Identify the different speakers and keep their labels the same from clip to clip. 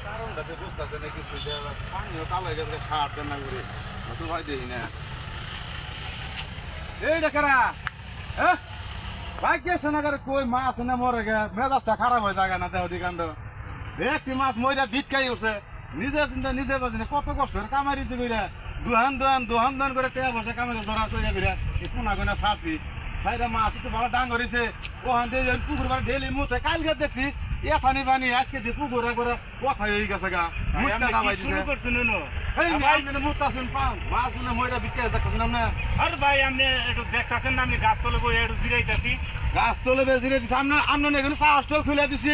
Speaker 1: কারণটাতে বুঝতেছে না কিছু যে পানিও কালো হয়ে গেছে সার দেন না করে তো ভাই দেখি না এই ডাকারা হ্যাঁ ভাই কে শোনাগার কই মাছ না মরে গে মেজাজটা খারাপ হয়ে যায় না দেহ দিকাণ্ড একটি মাছ মইরা ভিটকাই উঠছে নিজের চিন্তা নিজে বাজি কত কষ্ট কামারি কইরা দুহান করে টেয়া বসে কামারি ধরা তৈরি করে কোনা কোনা ছাড়ছি সাইরা মাছ একটু ভালো ডাং করেছে ওখান দিয়ে পুকুর বার ডেলি মুতে কালকে দেখছি এখানে পানি আজকে দিয়ে পুকুর করে কথা হয়ে গেছে গা মুখটা দাবাই দিছে মুতাছেন পান মাছ মইরা ভিটকাই দেখতেছেন না
Speaker 2: আর ভাই আপনি একটু দেখতেছেন না আমি গাছ তলে বই একটু জিরাইতেছি
Speaker 1: গাছ তলে বেজিরে দিছি আপনার এখানে চা স্টল খুলে দিছি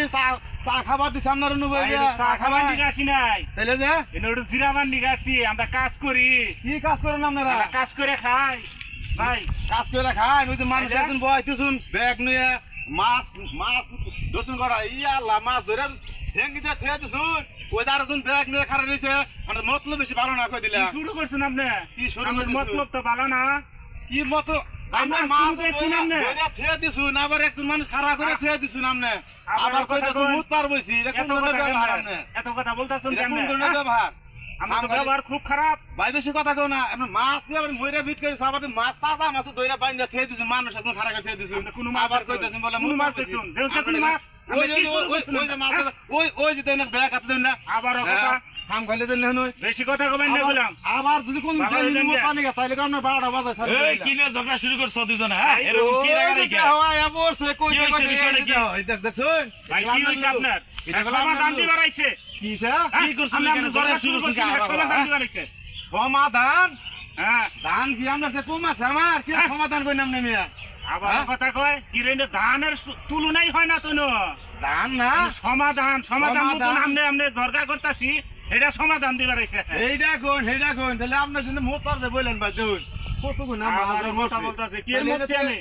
Speaker 1: চা খাবার দিছি আপনার
Speaker 2: চা খাবার দিকে আসি নাই
Speaker 1: তাইলে যে
Speaker 2: একটু জিরাবার দিকে আসছি আমরা কাজ করি
Speaker 1: কি কাজ করেন আপনারা
Speaker 2: কাজ করে খাই ভাই
Speaker 1: কাজ করে খান ওই যে মানুষ একজন বয়তুন ব্যাগ নিয়ে মাছ দর্শন করা ইয়া আল্লাহ মাছ ধরে ঠেঙ্গি দিয়ে থুয়ে দিছুন ওই দার ব্যাগ নিয়ে খারাপ রয়েছে মতলব বেশি ভালো না কই দিলা
Speaker 2: শুরু করছেন আপনি
Speaker 1: কি শুরু
Speaker 2: মতলব তো ভালো না
Speaker 1: কি মতলব আমরা মাছ ধরে থুয়ে দিছুন আবার একজন মানুষ খারাপ করে থুয়ে দিছুন আপনি আবার কই দিছুন মুত পার বইছি এটা কোন ধরনের ব্যবহার আপনি
Speaker 2: এত কথা বলতাছেন
Speaker 1: কেন কোন ধরনের ব্যবহার
Speaker 2: আমার ব্যবহার খুব খারাপ
Speaker 1: ভাই বেশি কথা কও না আপনি মাছ দিয়ে আবার মইরা ভিট করে সাবাতে মাছ তাজা মাছ ধইরা বাইন্দা থুয়ে দিছুন মানুষ একজন খারাপ করে থুয়ে দিছুন
Speaker 2: কোন
Speaker 1: আবার কইতাছেন বলে মুত পার দিছুন
Speaker 2: দেখুন মাছ
Speaker 1: ওই যে দেন ব্যাগ হাতে দেন না
Speaker 2: আবার কথা
Speaker 1: কাম খাইলে দেন না
Speaker 2: বেশি কথা কবেন না বললাম
Speaker 1: আবার যদি কোন পানি গা তাইলে কাম না 12টা বাজে ছাড়
Speaker 3: এই কি নিয়ে ঝগড়া শুরু করছ দুজন হ্যাঁ এরকম কি রাগারাগি কি
Speaker 1: হয় বলছে কই দেখছুন
Speaker 2: ভাই কি হইছে আপনার এটা সমাধান দিবার আইছে
Speaker 1: কি স্যার
Speaker 3: কি করছেন কেন ঝগড়া শুরু করছেন
Speaker 2: সমাধান দিবার আইছে
Speaker 1: সমাধান
Speaker 2: হ্যাঁ
Speaker 1: ধান কি আমরা সে কম আছে আমার কি সমাধান কই নাম নেমিয়া
Speaker 2: আবার কথা কয় কি রে ধানের তুলনাই হয় না তুনো
Speaker 1: ধান না
Speaker 2: সমাধান মতন আমনে ঝগড়া করতাছি এটা সমাধান দিবার আইছে
Speaker 1: এইটা কোন তাহলে আপনার জন্য মোট পারতে বললেন ভাই দুন কত গুণ
Speaker 2: আমার কথা বলতাছে কি এর মধ্যে আমি